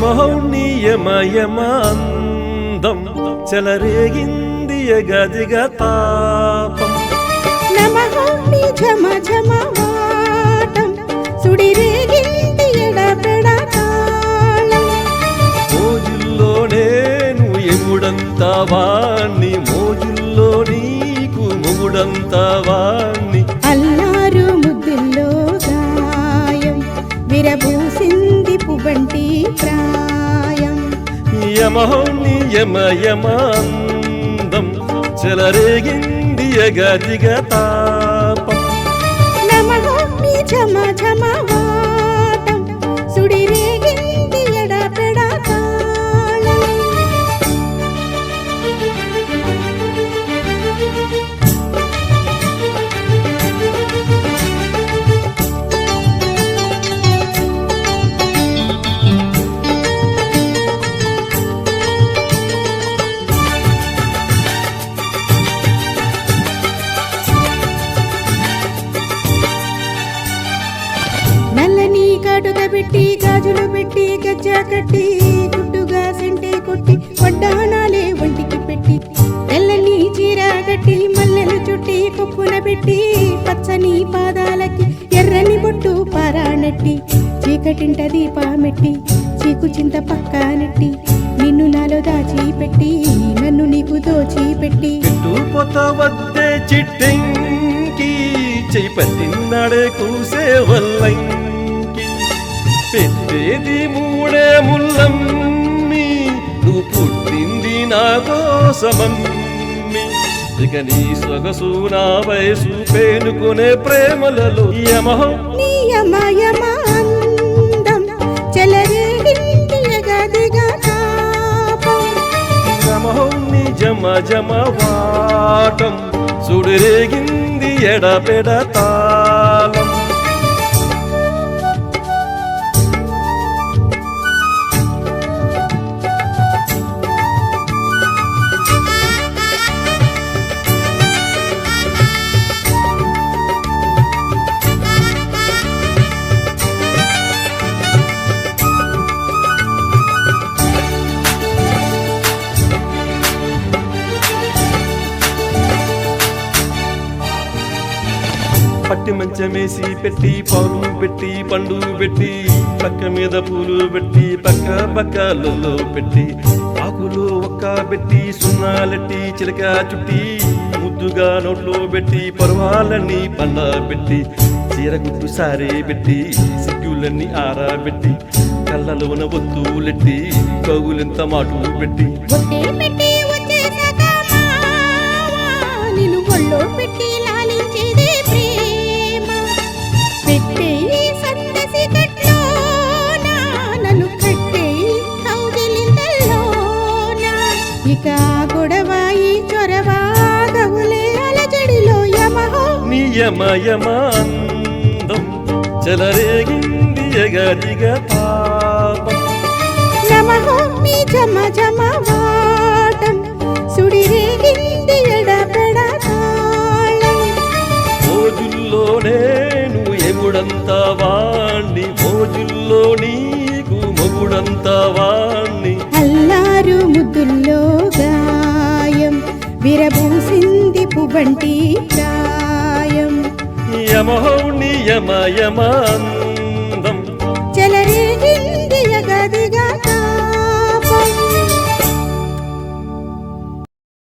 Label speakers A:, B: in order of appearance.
A: యమహౌనీయమయమాందం చెలరేగింది ఎగదిగ తాపం
B: నమహౌని ఝమ ఝమ వాటం సుడిరేగింది ఎడపెడ తాళం
A: మోజుల్లో నేను ఎముడంత వాణ్ణి మోజుల్లో నీకు మొగుడంత వాణ్ణి
B: అల్లారు ముద్దుల్లో గాయం విరబూసింది పువ్వంటి ప్రాయం
A: యమహౌనీయమయమాందం చెలరేగింది ఎగదిగ తాపం
B: నమహౌని ఝమ ఝమ వాటం సుడిరేగింది ఎడపెడ తాళం నల్లని కాటుక పెట్టి గాజులు పెట్టి గజ్జా కట్టి గుట్టుగా సెంటే కొట్టి వడ్డాణాలే ఒంటికి పెట్టి తెల్లని చీర కట్టి మల్లెలు చుట్టి కొప్పున పెట్టి పచ్చని పాదాలకి ఎర్రని బొట్టు పారానెట్టి చీకటింట దీపామెట్టి చీకు చింత పక్కానెట్టి నిన్ను నాలో దాచిపెట్టి నన్ను నీకు దోచిపెట్టి
A: పెట్టుపోత వద్దే చిట్టెంకి చెయ్యి పట్టినాడే కూసే వల్లంకి పెట్టేది మూడే ముల్లమ్మి నువ్వు పుట్టింది నా కోసమమ్మి ఇక నీ సొగసు నా వయసు పేనుకునే ప్రేమలలో
B: నియమయమాందం చెలరేగింది ఎగదిగ తాపం
A: యమహౌని జమ జమ వాటం సుడిరేగింది ఎడపెడ తాళం పట్టి మంచమేసి పెట్టి పాలు పెట్టి పండు పెట్టి పక్క మీద పూలు పెట్టి పక్క పక్కలలో పెట్టి ఆకులు ఒక్క పెట్టి సున్నాలెట్టి చిలక చుట్టి ముద్దుగా నోట్లో పెట్టి పర్వాలన్నీ పండ పెట్టి చీరగుట్టు సారే పెట్టి సిగ్గులన్నీ ఆరబెట్టి కళ్ళలోన ఒత్తులెట్టి కగులెంత మాటు పెట్టి
B: ఒట్టే పెట్టి వచ్చేసాక మావా, నిన్ను ఒళ్ళో పెట్టి లాలించేదే ప్రేమ పెట్టే సందసి కట్లోన నన్ను కట్టే కౌగిలింతల్లోన ఇక గొడవాయి చొరవా గవులే అలజడిలో
A: యమహౌనీయమయమాందం చెలరేగింది ఎగదిగ తాపం
B: నమహౌని ఝమ ఝమ వాటం సుడిరేగింది ఎడపెడ తాళం
A: మోజుల్లో నేను ఎముడంత వాణ్ణి మోజుల్లో నీకు మొగుడంత వాణ్ణి
B: అల్లారు ముద్దుల్లో గాయం విరబూసింది పువ్వంటి ప్రాయం
A: యమహౌనీయమయమాందం